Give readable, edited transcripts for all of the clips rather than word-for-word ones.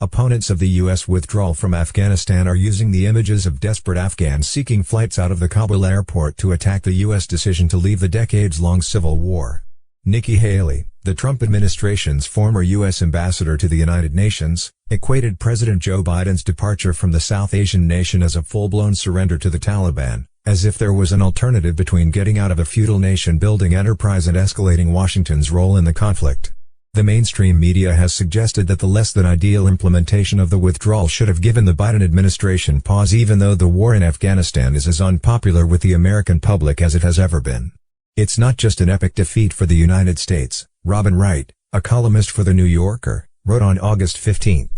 Opponents of the U.S. withdrawal from Afghanistan are using the images of desperate Afghans seeking flights out of the Kabul airport to attack the U.S. decision to leave the decades-long civil war. Nikki Haley, the Trump administration's former U.S. ambassador to the United Nations, equated President Joe Biden's departure from the South Asian nation as a full-blown surrender to the Taliban, as if there was an alternative between getting out of a feudal nation-building enterprise and escalating Washington's role in the conflict. The mainstream media has suggested that the less-than-ideal implementation of the withdrawal should have given the Biden administration pause, even though the war in Afghanistan is as unpopular with the American public as it has ever been. It's not just an epic defeat for the United States, Robin Wright, a columnist for The New Yorker, wrote on August 15.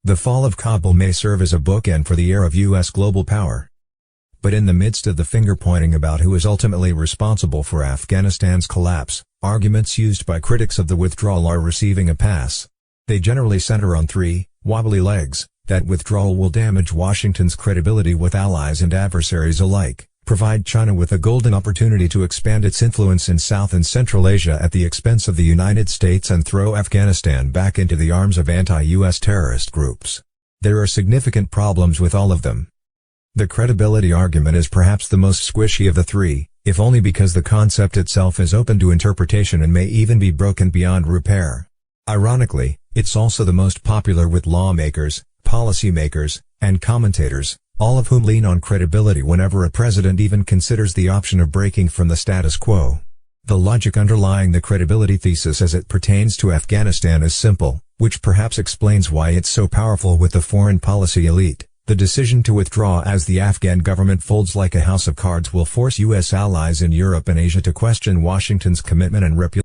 The fall of Kabul may serve as a bookend for the era of U.S. global power. But in the midst of the finger-pointing about who is ultimately responsible for Afghanistan's collapse, arguments used by critics of the withdrawal are receiving a pass. They generally center on three wobbly legs: that withdrawal will damage Washington's credibility with allies and adversaries alike, provide China with a golden opportunity to expand its influence in South and Central Asia at the expense of the United States, and throw Afghanistan back into the arms of anti-U.S. terrorist groups. There are significant problems with all of them. The credibility argument is perhaps the most squishy of the three, if only because the concept itself is open to interpretation and may even be broken beyond repair. Ironically, it's also the most popular with lawmakers, policymakers, and commentators, all of whom lean on credibility whenever a president even considers the option of breaking from the status quo. The logic underlying the credibility thesis as it pertains to Afghanistan is simple, which perhaps explains why it's so powerful with the foreign policy elite. The decision to withdraw as the Afghan government folds like a house of cards will force U.S. allies in Europe and Asia to question Washington's commitment and reputation.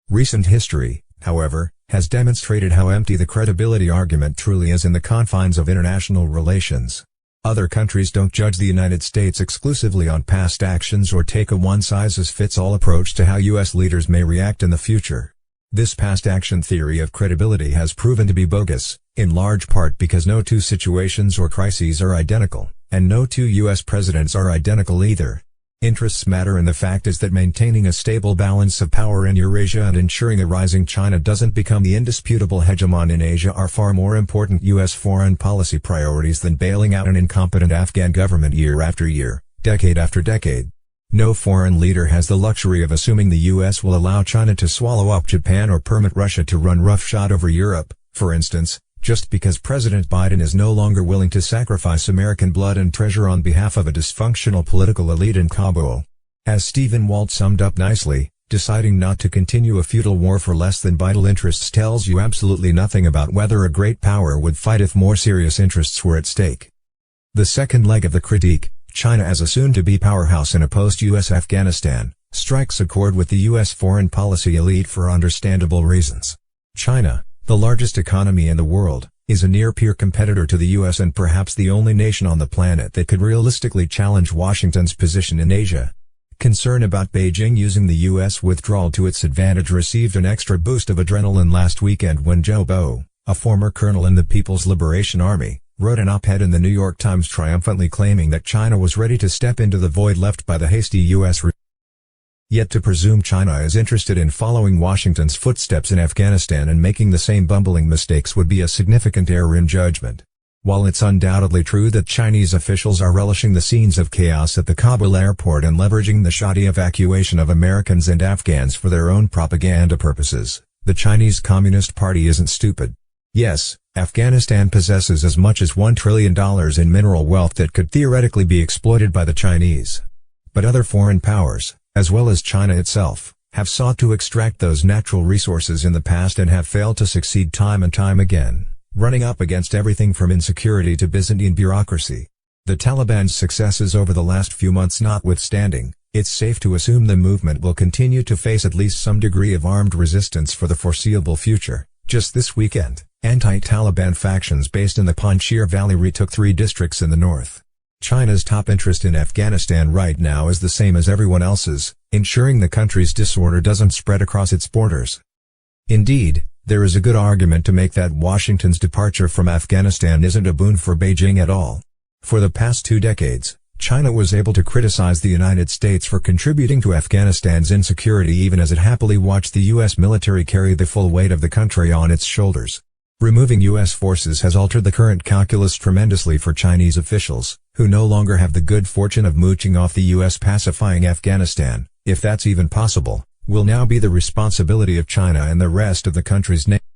Recent history, however, has demonstrated how empty the credibility argument truly is in the confines of international relations. Other countries don't judge the United States exclusively on past actions or take a one-size-fits-all approach to how U.S. leaders may react in the future. This past action theory of credibility has proven to be bogus, in large part because no two situations or crises are identical, and no two U.S. presidents are identical either. Interests matter, and the fact is that maintaining a stable balance of power in Eurasia and ensuring a rising China doesn't become the indisputable hegemon in Asia are far more important U.S. foreign policy priorities than bailing out an incompetent Afghan government year after year, decade after decade. No foreign leader has the luxury of assuming the U.S. will allow China to swallow up Japan or permit Russia to run roughshod over Europe, for instance, just because President Biden is no longer willing to sacrifice American blood and treasure on behalf of a dysfunctional political elite in Kabul. As Stephen Walt summed up nicely, deciding not to continue a feudal war for less than vital interests tells you absolutely nothing about whether a great power would fight if more serious interests were at stake. The second leg of the critique, China as a soon-to-be powerhouse in a post-U.S. Afghanistan, strikes a chord with the U.S. foreign policy elite for understandable reasons. China, the largest economy in the world, is a near-peer competitor to the U.S. and perhaps the only nation on the planet that could realistically challenge Washington's position in Asia. Concern about Beijing using the U.S. withdrawal to its advantage received an extra boost of adrenaline last weekend when Joe Bo, a former colonel in the People's Liberation Army, wrote an op-ed in the New York Times triumphantly claiming that China was ready to step into the void left by the hasty U.S. Yet to presume China is interested in following Washington's footsteps in Afghanistan and making the same bumbling mistakes would be a significant error in judgment. While it's undoubtedly true that Chinese officials are relishing the scenes of chaos at the Kabul airport and leveraging the shoddy evacuation of Americans and Afghans for their own propaganda purposes, the Chinese Communist Party isn't stupid. Yes, Afghanistan possesses as much as $1 trillion in mineral wealth that could theoretically be exploited by the Chinese. But other foreign powers, as well as China itself, have sought to extract those natural resources in the past and have failed to succeed time and time again, running up against everything from insecurity to Byzantine bureaucracy. The Taliban's successes over the last few months notwithstanding, it's safe to assume the movement will continue to face at least some degree of armed resistance for the foreseeable future. Just this weekend, anti-Taliban factions based in the Panjshir Valley retook 3 districts in the north. China's top interest in Afghanistan right now is the same as everyone else's, ensuring the country's disorder doesn't spread across its borders. Indeed, there is a good argument to make that Washington's departure from Afghanistan isn't a boon for Beijing at all. For the past 2 decades, China was able to criticize the United States for contributing to Afghanistan's insecurity even as it happily watched the U.S. military carry the full weight of the country on its shoulders. Removing U.S. forces has altered the current calculus tremendously for Chinese officials, who no longer have the good fortune of mooching off the U.S. pacifying Afghanistan, if that's even possible, will now be the responsibility of China and the rest of the country's nation.